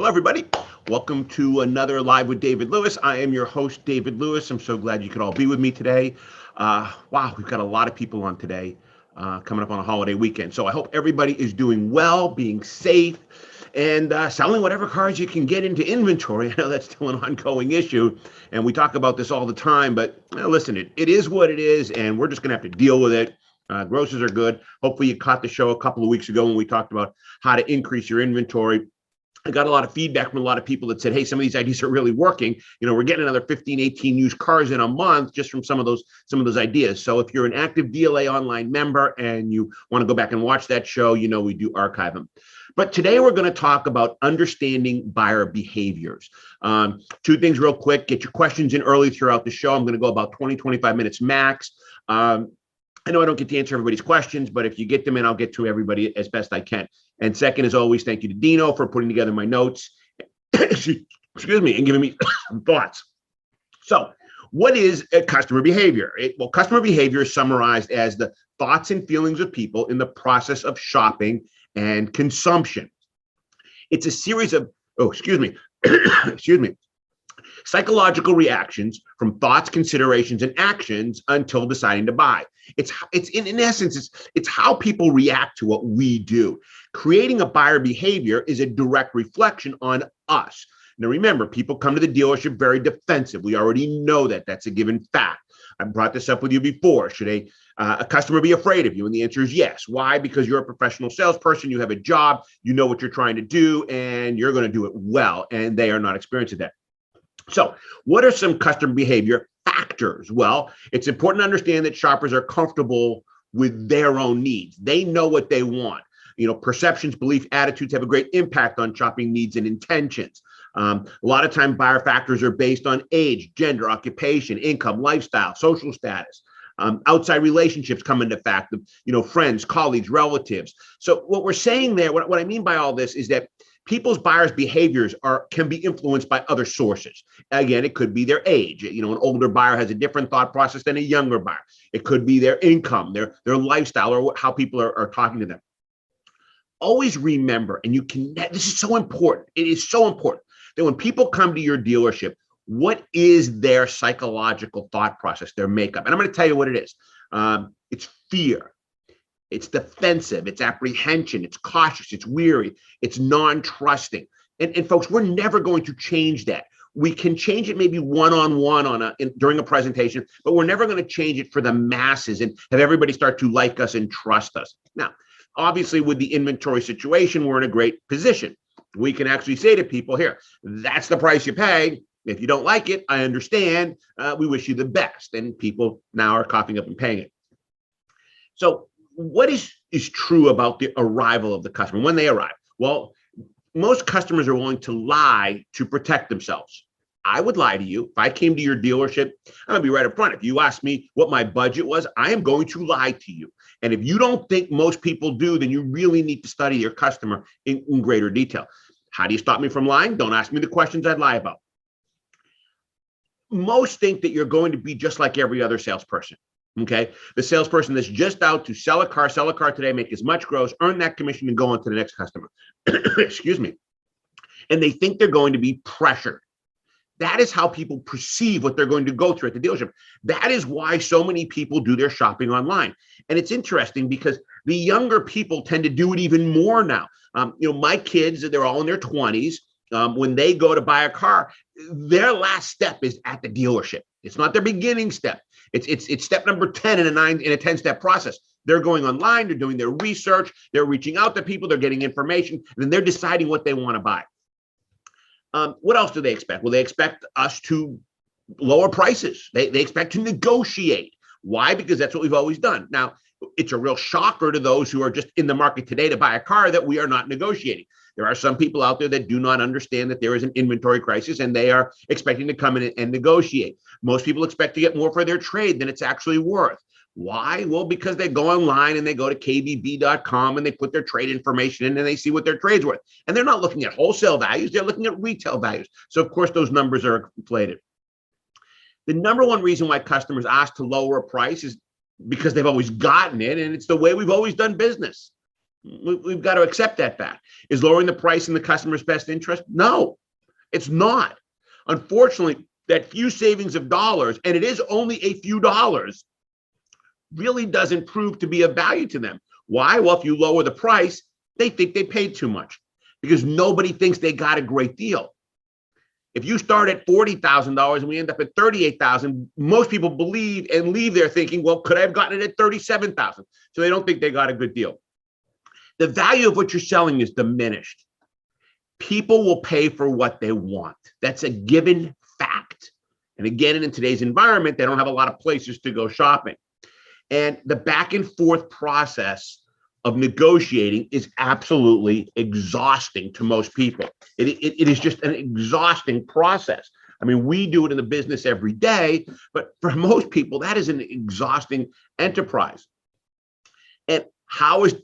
Hello, everybody. Welcome to another Live with David Lewis. I am your host, David Lewis. I'm so glad you could all be with me today. Wow, we've got a lot of people on today coming up on a holiday weekend. So I hope everybody is doing well, being safe, and selling whatever cars you can get into inventory. I know that's still an ongoing issue, and we talk about this all the time, but listen, it is what it is, and we're just going to have to deal with it. Grosses are good. Hopefully you caught the show a couple of weeks ago when we talked about how to increase your inventory. I got a lot of feedback from a lot of people that said, hey, some of these ideas are really working. We're getting another 15, 18 used cars in a month just from some of those ideas. So if you're an active DLA online member and you want to go back and watch that show, we do archive them. But today we're going to talk about understanding buyer behaviors. Two things real quick. Get your questions in early throughout the show. I'm going to go about 20, 25 minutes max. I know I don't get to answer everybody's questions, but if you get them in, I'll get to everybody as best I can. And second, as always, thank you to Dino for putting together my notes, excuse me, and giving me some thoughts. So what is a customer behavior? Customer behavior is summarized as the thoughts and feelings of people in the process of shopping and consumption. It's a series of, psychological reactions from thoughts, considerations, and actions until deciding to buy. It's in essence, it's how people react to what we do. Creating a buyer behavior is a direct reflection on us. Now, remember, people come to the dealership very defensive. We already know that. That's a given fact. I brought this up with you before. Should a customer be afraid of you? And the answer is yes. Why? Because you're a professional salesperson. You have a job. You know what you're trying to do, and you're going to do it well. And they are not experienced at that. So what are some customer behavior factors? Well, it's important to understand that shoppers are comfortable with their own needs. They know what they want. Perceptions, belief, attitudes have a great impact on shopping needs and intentions. A lot of time buyer factors are based on age, gender, occupation, income, lifestyle, social status. Outside relationships come into fact, friends, colleagues, relatives. So what we're saying there, what I mean by all this is that people's buyers' behaviors can be influenced by other sources. Again, it could be their age. An older buyer has a different thought process than a younger buyer. It could be their income, their lifestyle, or how people are talking to them. Always remember, and this is so important. It is so important that when people come to your dealership, what is their psychological thought process, their makeup? And I'm going to tell you what it is. It's fear. It's defensive, it's apprehension, it's cautious, it's weary, it's non-trusting. And folks, we're never going to change that. We can change it maybe one-on-one during a presentation, but we're never going to change it for the masses and have everybody start to like us and trust us. Now, obviously, with the inventory situation, we're in a great position. We can actually say to people, here, that's the price you pay. If you don't like it, I understand. We wish you the best. And people now are coughing up and paying it. So what is true about the arrival of the customer when they arrive? Well, most customers are willing to lie to protect themselves. I would lie to you. If I came to your dealership, I'm going to be right up front. If you ask me what my budget was, I am going to lie to you. And if you don't think most people do, then you really need to study your customer in greater detail. How do you stop me from lying? Don't ask me the questions I'd lie about. Most think that you're going to be just like every other salesperson. Okay, the salesperson that's just out to sell a car today, make as much gross, earn that commission, and go on to the next customer. Excuse me. And they think they're going to be pressured. That is how people perceive what they're going to go through at the dealership. That is why so many people do their shopping online. And it's interesting because the younger people tend to do it even more now. My kids, they're all in their 20s. When they go to buy a car, their last step is at the dealership. It's not their beginning step. It's step number 10 in a 10-step process. They're going online, they're doing their research, they're reaching out to people, they're getting information, and then they're deciding what they want to buy. What else do they expect? Well, they expect us to lower prices. They expect to negotiate. Why? Because that's what we've always done. Now, it's a real shocker to those who are just in the market today to buy a car that we are not negotiating. There are some people out there that do not understand that there is an inventory crisis and they are expecting to come in and negotiate. Most people expect to get more for their trade than it's actually worth. Why? Well, because they go online and they go to kbb.com and they put their trade information in and they see what their trade's worth. And they're not looking at wholesale values, they're looking at retail values. So of course, those numbers are inflated. The number one reason why customers ask to lower a price is because they've always gotten it, and it's the way we've always done business. We've got to accept that fact. Is lowering the price in the customer's best interest? No, it's not. Unfortunately, that few savings of dollars, and it is only a few dollars, really doesn't prove to be of value to them. Why? Well, if you lower the price, they think they paid too much because nobody thinks they got a great deal. If you start at $40,000 and we end up at $38,000, most people believe and leave there thinking, well, could I have gotten it at $37,000? So they don't think they got a good deal. The value of what you're selling is diminished. People will pay for what they want. That's a given fact. And again, in today's environment, they don't have a lot of places to go shopping. And the back and forth process of negotiating is absolutely exhausting to most people. It is just an exhausting process. I mean, we do it in the business every day, but for most people, that is an exhausting enterprise. And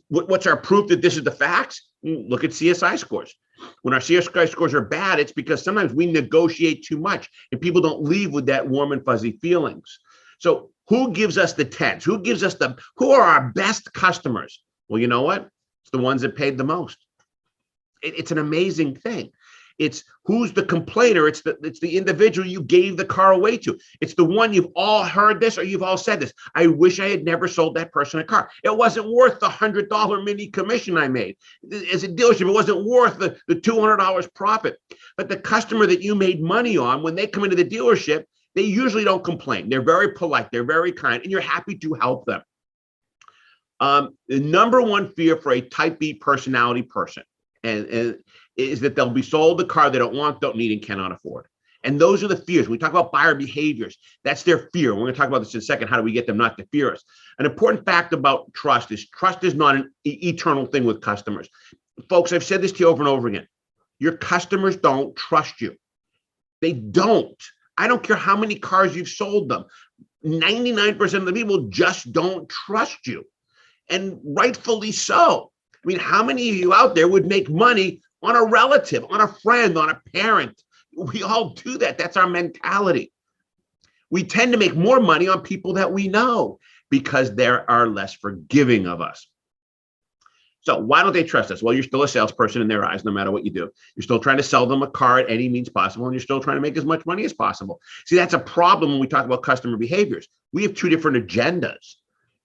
what's our proof that this is the facts? Look at CSI scores. When our CSI scores are bad, it's because sometimes we negotiate too much and people don't leave with that warm and fuzzy feelings. So who gives us the tens? Who are our best customers? Well, you know what? It's the ones that paid the most. It's an amazing thing. It's who's the complainer. It's the individual you gave the car away to. It's the one you've all heard this or you've all said this. I wish I had never sold that person a car. It wasn't worth the $100 mini commission I made. As a dealership, it wasn't worth the $200 profit. But the customer that you made money on, when they come into the dealership, they usually don't complain. They're very polite. They're very kind, and you're happy to help them. The number one fear for a type B personality person and is that they'll be sold the car they don't want, don't need, and cannot afford. And those are the fears. When we talk about buyer behaviors, that's their fear. We're going to talk about this in a second. How do we get them not to fear us? An important fact about trust is not an eternal thing with customers. Folks, I've said this to you over and over again. Your customers don't trust you. They don't. I don't care how many cars you've sold them. 99% of the people just don't trust you. And rightfully so. I mean, how many of you out there would make money on a relative, on a friend, on a parent? We all do that. That's our mentality. We tend to make more money on people that we know because they are less forgiving of us. So why don't they trust us? Well, you're still a salesperson in their eyes, no matter what you do. You're still trying to sell them a car at any means possible, and you're still trying to make as much money as possible. See, that's a problem when we talk about customer behaviors. We have two different agendas.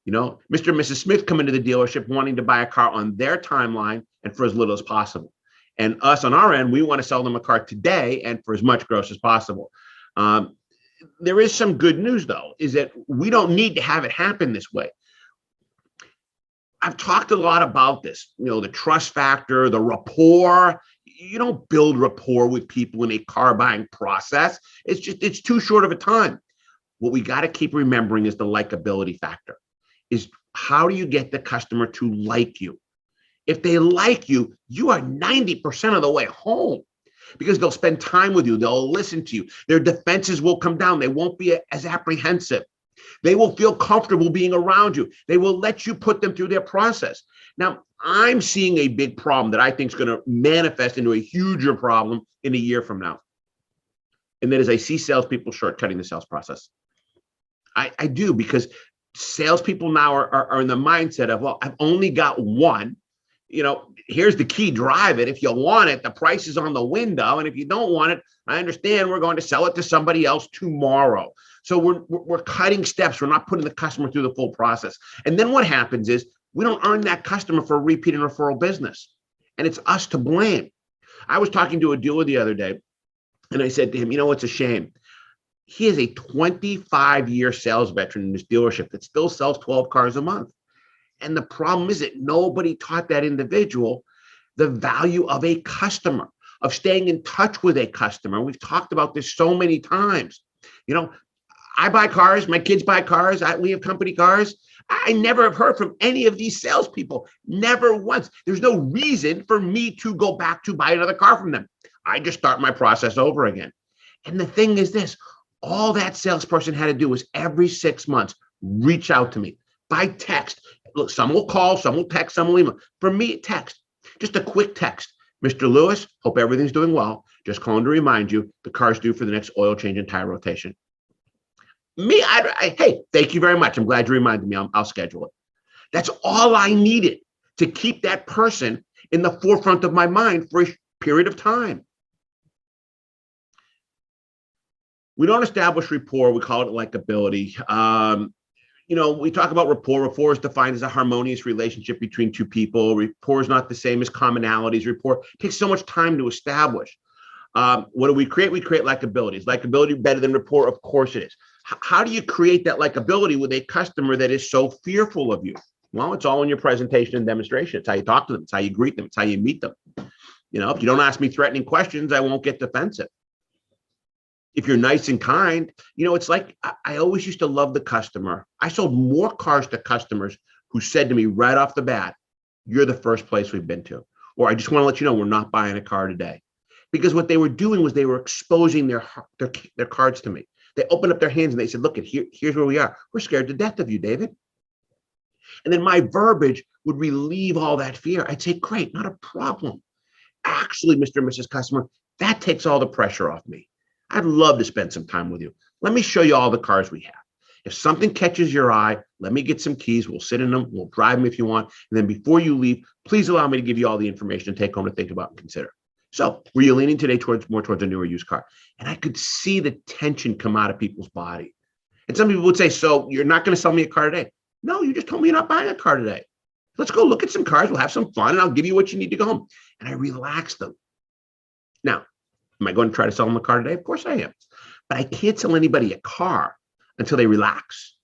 You know, Mr. and Mrs. Smith come into the dealership wanting to buy a car on their timeline and for as little as possible. And us on our end, we want to sell them a car today and for as much gross as possible. There is some good news, though, is that we don't need to have it happen this way. I've talked a lot about this, you know, the trust factor, the rapport. You don't build rapport with people in a car buying process. It's too short of a time. What we got to keep remembering is the likability factor. Is how do you get the customer to like you? If they like you, you are 90% of the way home because they'll spend time with you. They'll listen to you. Their defenses will come down. They won't be as apprehensive. They will feel comfortable being around you. They will let you put them through their process. Now, I'm seeing a big problem that I think is going to manifest into a huger problem in a year from now. And that is I see salespeople shortcutting the sales process. I do, because salespeople now are in the mindset of, well, I've only got one. You know, here's the key, drive it. If you want it, the price is on the window. And if you don't want it, I understand, we're going to sell it to somebody else tomorrow. So we're cutting steps. We're not putting the customer through the full process. And then what happens is we don't earn that customer for repeat and referral business. And it's us to blame. I was talking to a dealer the other day, and I said to him, you know, it's a shame. He is a 25-year sales veteran in this dealership that still sells 12 cars a month. And the problem is that nobody taught that individual the value of a customer, of staying in touch with a customer. We've talked about this so many times. You know, I buy cars, my kids buy cars, we have company cars. I never have heard from any of these salespeople, never once. There's no reason for me to go back to buy another car from them. I just start my process over again. And the thing is this, all that salesperson had to do was every 6 months, reach out to me by text. Look, some will call, some will text, some will email. For me, text, just a quick text. Mr. Lewis, hope everything's doing well. Just calling to remind you the car's due for the next oil change and tire rotation. Hey, thank you very much. I'm glad you reminded me. I'll schedule it. That's all I needed to keep that person in the forefront of my mind for a period of time. We don't establish rapport. We call it likability. We talk about rapport. Rapport is defined as a harmonious relationship between two people. Rapport is not the same as commonalities. Rapport takes so much time to establish. What do we create? We create likability. Is likability better than rapport? Of course it is. How do you create that likability with a customer that is so fearful of you? Well, it's all in your presentation and demonstration. It's how you talk to them. It's how you greet them. It's how you meet them. If you don't ask me threatening questions, I won't get defensive. If you're nice and kind, it's like I always used to love the customer. I sold more cars to customers who said to me right off the bat, "You're the first place we've been to," or "I just want to let you know we're not buying a car today." Because what they were doing was they were exposing their cards to me. They opened up their hands and they said, "Look, here's where we are. We're scared to death of you, David." And then my verbiage would relieve all that fear. I'd say, "Great, not a problem. Actually, Mr. and Mrs. Customer, that takes all the pressure off me. I'd love to spend some time with you. Let me show you all the cars we have. If something catches your eye, let me get some keys. We'll sit in them. We'll drive them if you want. And then before you leave, please allow me to give you all the information to take home to think about and consider." So were you leaning today more towards a newer used car? And I could see the tension come out of people's body. And some people would say, "So you're not going to sell me a car today?" "No, you just told me you're not buying a car today. Let's go look at some cars. We'll have some fun and I'll give you what you need to go home." And I relaxed them. Now, am I going to try to sell them a car today? Of course I am. But I can't sell anybody a car until they relax.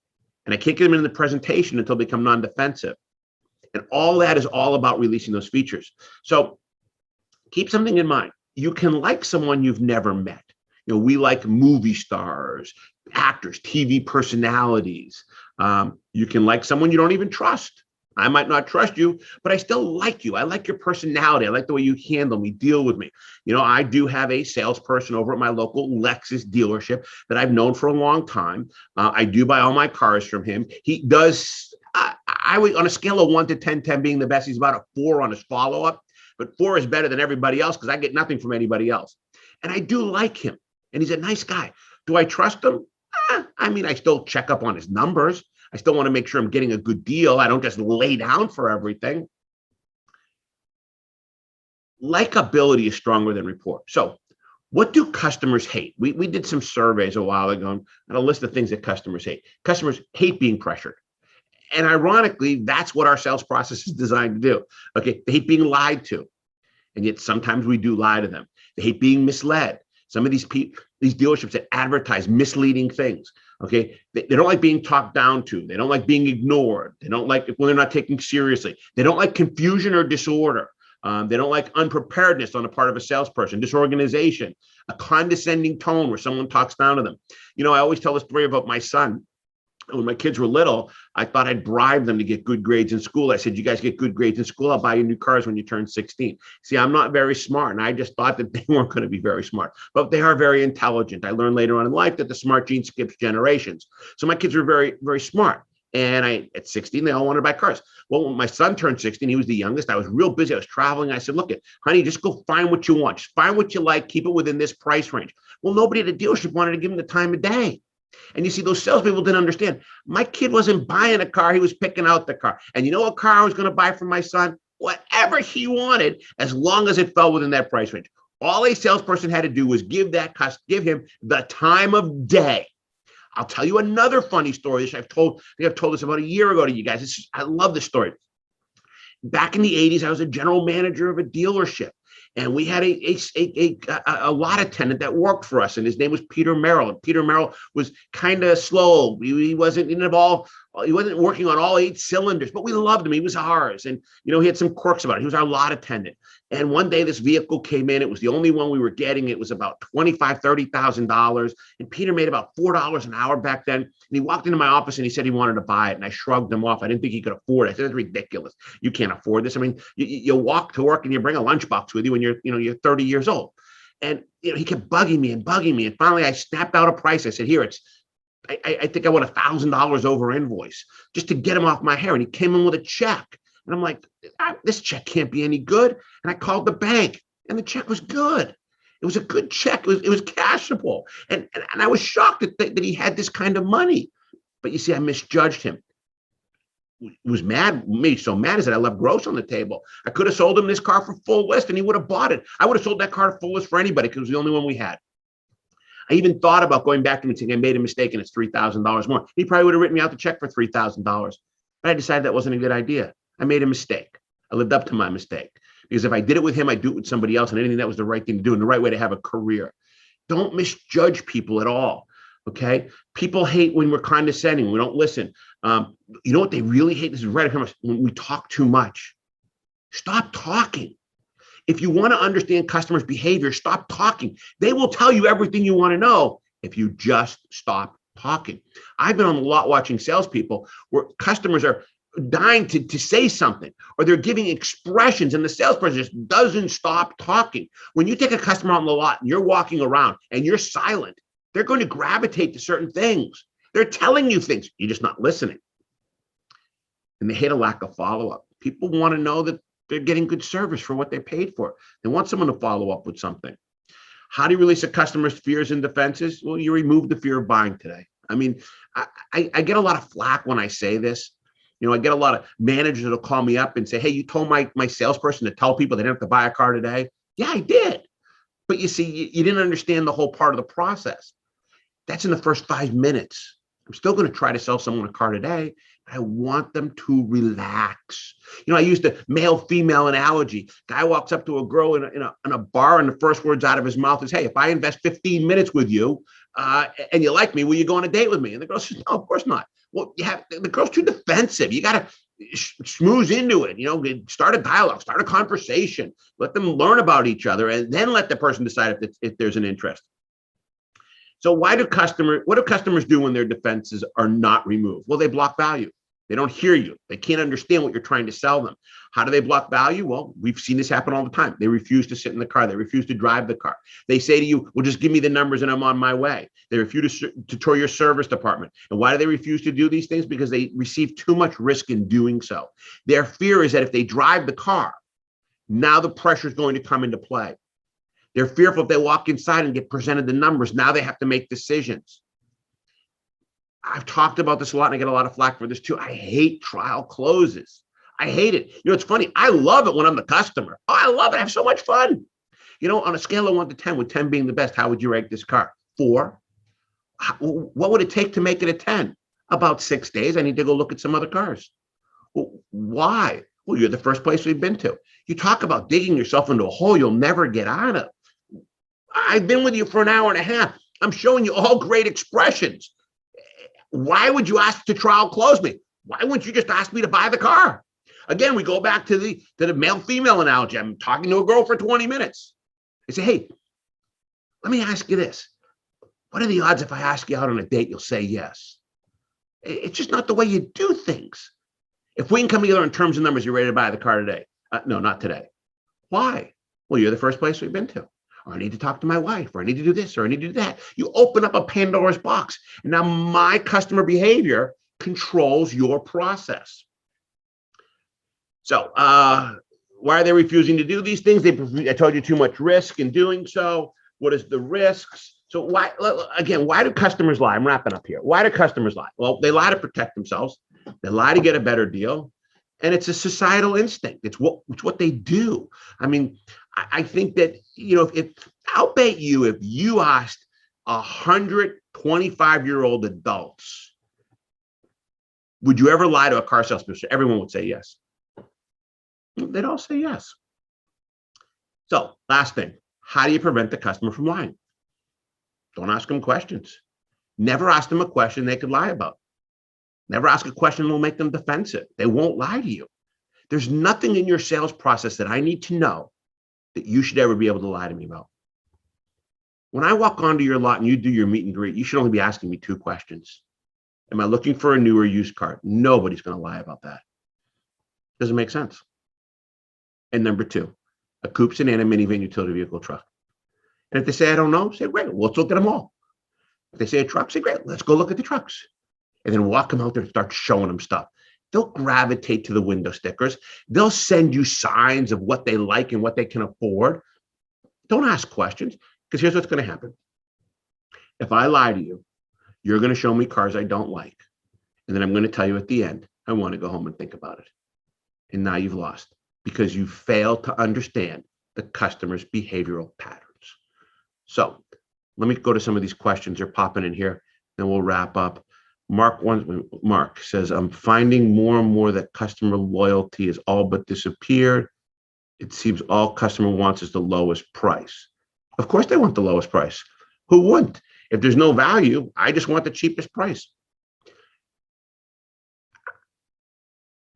And I can't get them in the presentation until they become non-defensive. And all that is all about releasing those features. So keep something in mind. You can like someone you've never met. We like movie stars, actors, TV personalities. You can like someone you don't even trust. I might not trust you, but I still like you. I like your personality. I like the way you handle me, deal with me. I do have a salesperson over at my local Lexus dealership that I've known for a long time. I do buy all my cars from him. He does, I would, on a scale of 1 to 10, 10 being the best, he's about a 4 on his follow-up, but 4 is better than everybody else because I get nothing from anybody else. And I do like him, and he's a nice guy. Do I trust him? I still check up on his numbers. I still want to make sure I'm getting a good deal. I don't just lay down for everything. Likability is stronger than rapport. So what do customers hate? We did some surveys a while ago and a list of things that customers hate. Customers hate being pressured. And ironically, that's what our sales process is designed to do. Okay, they hate being lied to. And yet sometimes we do lie to them. They hate being misled. Some of these dealerships that advertise misleading things. Okay, they don't like being talked down to. They don't like being ignored. They don't like when they're not taken seriously. They don't like confusion or disorder. They don't like unpreparedness on the part of a salesperson, disorganization, a condescending tone where someone talks down to them. I always tell the story about my son. When my kids were little, I thought I'd bribe them to get good grades in school. I said, "You guys get good grades in school, I'll buy you new cars when you turn 16. See, I'm not very smart, and I just thought that they weren't going to be very smart. But they are very intelligent. I learned later on in life that the smart gene skips generations. So my kids were very, very smart. And at 16, they all wanted to buy cars. Well, when my son turned 16, he was the youngest. I was real busy. I was traveling. I said, "Look, honey, just go find what you want. Just find what you like. Keep it within this price range." Well, nobody at the dealership wanted to give him the time of day. And you see, those salespeople didn't understand. My kid wasn't buying a car. He was picking out the car. And you know what car I was going to buy for my son? Whatever he wanted, as long as it fell within that price range. All a salesperson had to do was give him the time of day. I'll tell you another funny story. I think I've told this about a year ago to you guys. I love this story. Back in the 80s, I was a general manager of a dealership. And we had a lot attendant that worked for us, and his name was Peter Merrill. And Peter Merrill was kind of slow. He wasn't working on all 8 cylinders, but we loved him. He was ours, and he had some quirks about it. He was our lot attendant. And one day this vehicle came in. It was the only one we were getting. It was about $25,000-$30,000. And Peter made about $4 an hour back then. And he walked into my office and he said he wanted to buy it. And I shrugged him off. I didn't think he could afford it. I said, "That's ridiculous. You can't afford this. I mean, you walk to work and you bring a lunchbox with you when you're 30 years old." And he kept bugging me. And finally I snapped out a price. I said, "Here, I think I want $1,000 over invoice just to get him off my hair." And he came in with a check. And I'm like, "This check can't be any good." And I called the bank, and the check was good. It was a good check. It was cashable. And I was shocked that he had this kind of money. But you see, I misjudged him. was mad, made me so mad is that I left gross on the table. I could have sold him this car for full list and he would have bought it. I would have sold that car full list for anybody because it was the only one we had. I even thought about going back to him and saying I made a mistake and it's $3,000 more. He probably would have written me out the check for $3,000. But I decided that wasn't a good idea. I made a mistake. I lived up to my mistake. Because if I did it with him, I'd do it with somebody else. And I didn't think that was the right thing to do and the right way to have a career. Don't misjudge people at all. Okay. People hate when we're condescending. We don't listen. You know what they really hate? This is right here. When we talk too much. Stop talking. If you want to understand customers' behavior, stop talking. They will tell you everything you want to know if you just stop talking. I've been on the lot watching salespeople where customers are dying to say something, or they're giving expressions and the salesperson just doesn't stop talking. When you take a customer out on the lot and you're walking around and you're silent, they're going to gravitate to certain things. They're telling you things. You're just not listening. And they hate a lack of follow-up. People want to know that they're getting good service for what they paid for. They want someone to follow up with something. How do you release a customer's fears and defenses? Well, you remove the fear of buying today. I mean, I get a lot of flack when I say this. You know, I get a lot of managers that'll call me up and say, hey, you told my salesperson to tell people they didn't have to buy a car today. Yeah, I did. But you see, you didn't understand the whole part of the process. That's in the first 5 minutes. I'm still going to try to sell someone a car today. I want them to relax. You know, I used the male-female analogy. Guy walks up to a girl in a bar, and the first words out of his mouth is, hey, if I invest 15 minutes with you and you like me, will you go on a date with me? And the girl says, no, of course not. Well, the girl's too defensive. You got to schmooze into it, you know, start a dialogue, start a conversation, let them learn about each other, and then let the person decide if there's an interest. So what do customers do when their defenses are not removed? Well, they block value. They don't hear you. They can't understand what you're trying to sell them. How do they block value? Well, we've seen this happen all the time. They refuse to sit in the car. They refuse to drive the car. They say to you, well, just give me the numbers and I'm on my way. They refuse to tour your service department. And why do they refuse to do these things? Because they receive too much risk in doing so. Their fear is that if they drive the car, now the pressure is going to come into play. They're fearful if they walk inside and get presented the numbers. Now they have to make decisions. I've talked about this a lot and I get a lot of flack for this too. I hate trial closes. I hate it. You know, it's funny. I love it when I'm the customer. Oh, I love it. I have so much fun. You know, on a scale of 1 to 10, with 10 being the best, how would you rank this car? 4. What would it take to make it a 10? About 6 days. I need to go look at some other cars. Well, why? Well, you're the first place we've been to. You talk about digging yourself into a hole you'll never get out of. I've been with you for an hour and a half. I'm showing you all great expressions. Why would you ask to trial close me? Why wouldn't you just ask me to buy the car? Again, we go back to the male-female analogy. I'm talking to a girl for 20 minutes. I say, hey, let me ask you this. What are the odds if I ask you out on a date, you'll say yes? It's just not the way you do things. If we can come together on terms and numbers, you're ready to buy the car today. No, not today. Why? Well, you're the first place we've been to. Or I need to talk to my wife, or I need to do this, or I need to do that. You open up a Pandora's box. And now my customer behavior controls your process. So why are they refusing to do these things? I told you too much risk in doing so. What is the risks? So why do customers lie? I'm wrapping up here. Why do customers lie? Well, they lie to protect themselves. They lie to get a better deal. And it's a societal instinct. It's what they do. I mean, I think that, you know, I'll bet you if you asked 100 25-year-old adults, would you ever lie to a car salesperson? Everyone would say yes. They'd all say yes. So last thing, how do you prevent the customer from lying? Don't ask them questions. Never ask them a question they could lie about. Never ask a question that will make them defensive. They won't lie to you. There's nothing in your sales process that I need to know that you should ever be able to lie to me about. When I walk onto your lot and you do your meet and greet, you should only be asking me 2 questions. Am I looking for a new or used car? Nobody's going to lie about that. Doesn't make sense. And number 2, a coupe, sedan, a minivan, utility vehicle, truck. And if they say, I don't know, say, great, let's look at them all. If they say a truck, say, great, let's go look at the trucks. And then walk them out there and start showing them stuff. They'll gravitate to the window stickers. They'll send you signs of what they like and what they can afford. Don't ask questions, because here's what's going to happen. If I lie to you, you're going to show me cars I don't like. And then I'm going to tell you at the end I want to go home and think about it. And now you've lost because you failed to understand the customer's behavioral patterns. So let me go to some of these questions they're popping in here, then we'll wrap up. Mark says, I'm finding more and more that customer loyalty has all but disappeared. It seems all customer wants is the lowest price. Of course they want the lowest price. Who wouldn't? If there's no value, I just want the cheapest price.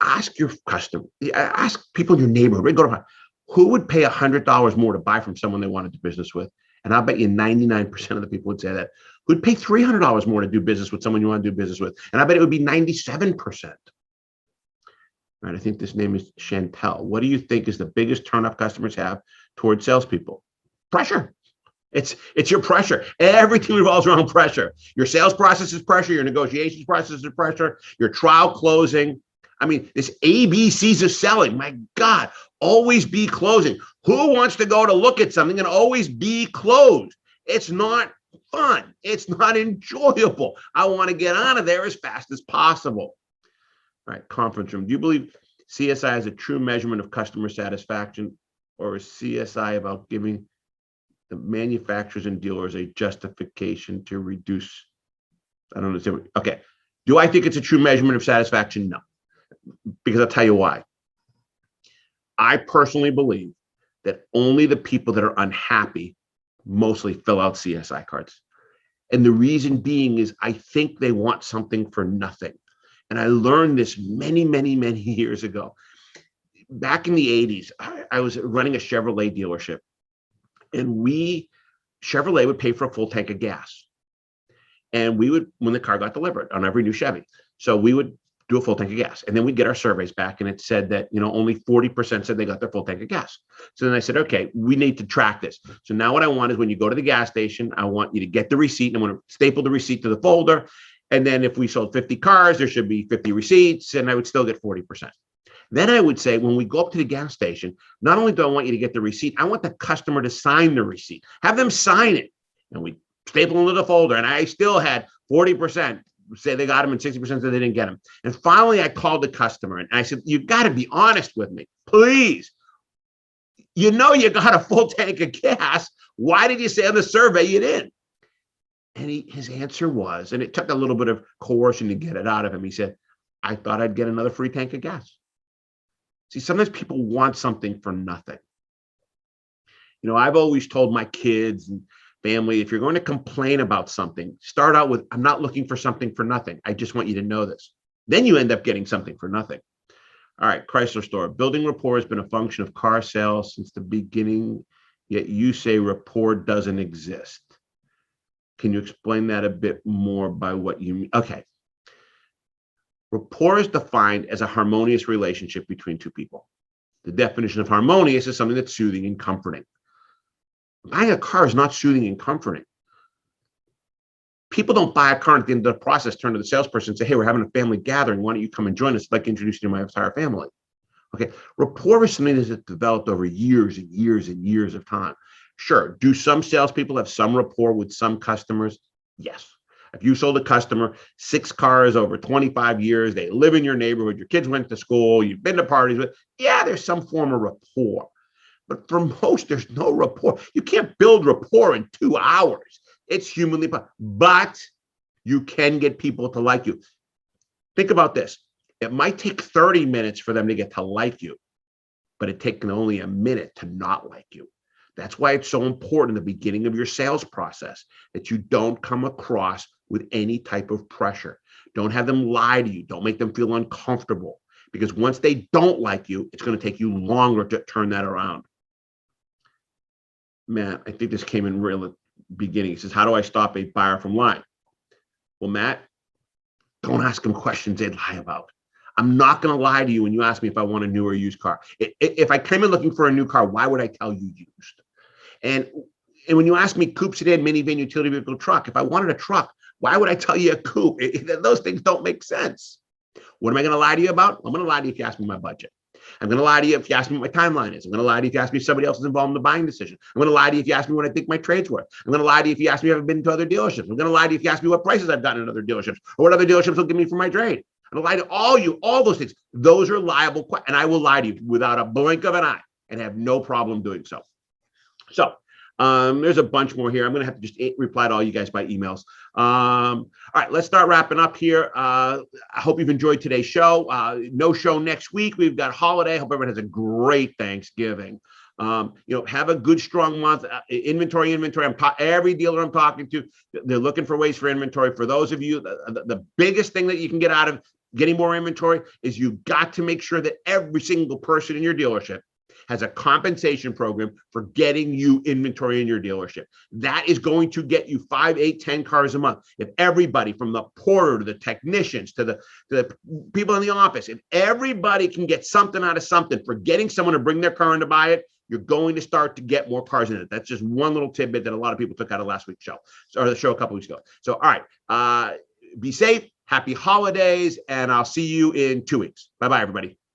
Ask your customer, ask people in your neighborhood, go to who would pay $100 more to buy from someone they wanted to do business with? And I'll bet you 99% of the people would say that. Who'd pay $300 more to do business with someone you want to do business with? And I bet it would be 97%. All right, I think this name is Chantel. What do you think is the biggest turn off customers have towards salespeople? Pressure. It's your pressure. Everything revolves around pressure. Your sales process is pressure. Your negotiations process is pressure. Your trial closing. I mean, this ABCs of selling, my God, always be closing. Who wants to go to look at something and always be closed? It's not fun. It's not enjoyable. I want to get out of there as fast as possible. All right, conference room. Do you believe CSI is a true measurement of customer satisfaction, or is CSI about giving the manufacturers and dealers a justification to reduce? I don't understand. Okay. Do I think it's a true measurement of satisfaction? No. Because I'll tell you why. I personally believe that only the people that are unhappy mostly fill out CSI cards. And the reason being is I think they want something for nothing. And I learned this many, many, many years ago. Back in the 80s, I was running a Chevrolet dealership. And Chevrolet would pay for a full tank of gas. And we would, when the car got delivered on every new Chevy. So we would do a full tank of gas. And then we'd get our surveys back and it said that, only 40% said they got their full tank of gas. So then I said, okay, we need to track this. So now what I want is when you go to the gas station, I want you to get the receipt and I want to staple the receipt to the folder. And then if we sold 50 cars, there should be 50 receipts and I would still get 40%. Then I would say, when we go up to the gas station, not only do I want you to get the receipt, I want the customer to sign the receipt, have them sign it. And we staple them to the folder and I still had 40%. Say they got them and 60% said they didn't get them. And finally, I called the customer and I said, you got to be honest with me, please. You got a full tank of gas. Why did you say on the survey you didn't? And his answer was, and it took a little bit of coercion to get it out of him. He said, I thought I'd get another free tank of gas. See, sometimes people want something for nothing. I've always told my kids and family, if you're going to complain about something, start out with, I'm not looking for something for nothing. I just want you to know this. Then you end up getting something for nothing. All right, Chrysler store. Building rapport has been a function of car sales since the beginning, yet you say rapport doesn't exist. Can you explain that a bit more by what you mean? Okay. Rapport is defined as a harmonious relationship between two people. The definition of harmonious is something that's soothing and comforting. Buying a car is not soothing and comforting. People don't buy a car and at the end of the process, turn to the salesperson and say, hey, we're having a family gathering. Why don't you come and join us? I'd like to introduce you to my entire family. Okay. Rapport is something that's developed over years and years and years of time. Sure. Do some salespeople have some rapport with some customers? Yes. If you sold a customer 6 cars over 25 years, they live in your neighborhood, your kids went to school, you've been to parties with, yeah, there's some form of rapport. But for most, there's no rapport. You can't build rapport in 2 hours. It's humanly possible. But you can get people to like you. Think about this. It might take 30 minutes for them to get to like you, but it takes only a minute to not like you. That's why it's so important in the beginning of your sales process that you don't come across with any type of pressure. Don't have them lie to you. Don't make them feel uncomfortable. Because once they don't like you, it's going to take you longer to turn that around. Matt, I think this came in real beginning. He says, how do I stop a buyer from lying? Well, Matt, don't ask them questions they'd lie about. I'm not going to lie to you when you ask me if I want a new or used car. If I came in looking for a new car, why would I tell you used? And when you ask me coupe, sedan, minivan, utility vehicle, truck, if I wanted a truck, why would I tell you a coupe? Those things don't make sense. What am I going to lie to you about? I'm going to lie to you if you ask me my budget. I'm going to lie to you if you ask me what my timeline is. I'm going to lie to you if you ask me if somebody else is involved in the buying decision. I'm going to lie to you if you ask me what I think my trade's worth. I'm going to lie to you if you ask me if I've been to other dealerships. I'm going to lie to you if you ask me what prices I've gotten in other dealerships or what other dealerships will give me for my trade. I'm gonna lie to all you, all those things. Those are liable questions, and I will lie to you without a blink of an eye and have no problem doing so. So there's a bunch more here. I'm going to have to just reply to all you guys by emails. All right, let's start wrapping up here. I hope you've enjoyed today's show. No show next week. We've got holiday. I hope everyone has a great Thanksgiving. Have a good, strong month. Inventory. Every dealer I'm talking to, they're looking for ways for inventory. For those of you, the biggest thing that you can get out of getting more inventory is you've got to make sure that every single person in your dealership has a compensation program for getting you inventory in your dealership. That is going to get you 5, 8, 10 cars a month. If everybody from the porter to the technicians to the people in the office, if everybody can get something out of something for getting someone to bring their car in to buy it, you're going to start to get more cars in it. That's just one little tidbit that a lot of people took out of last week's show, or the show a couple weeks ago. So, all right, be safe, happy holidays, and I'll see you in 2 weeks. Bye-bye, everybody.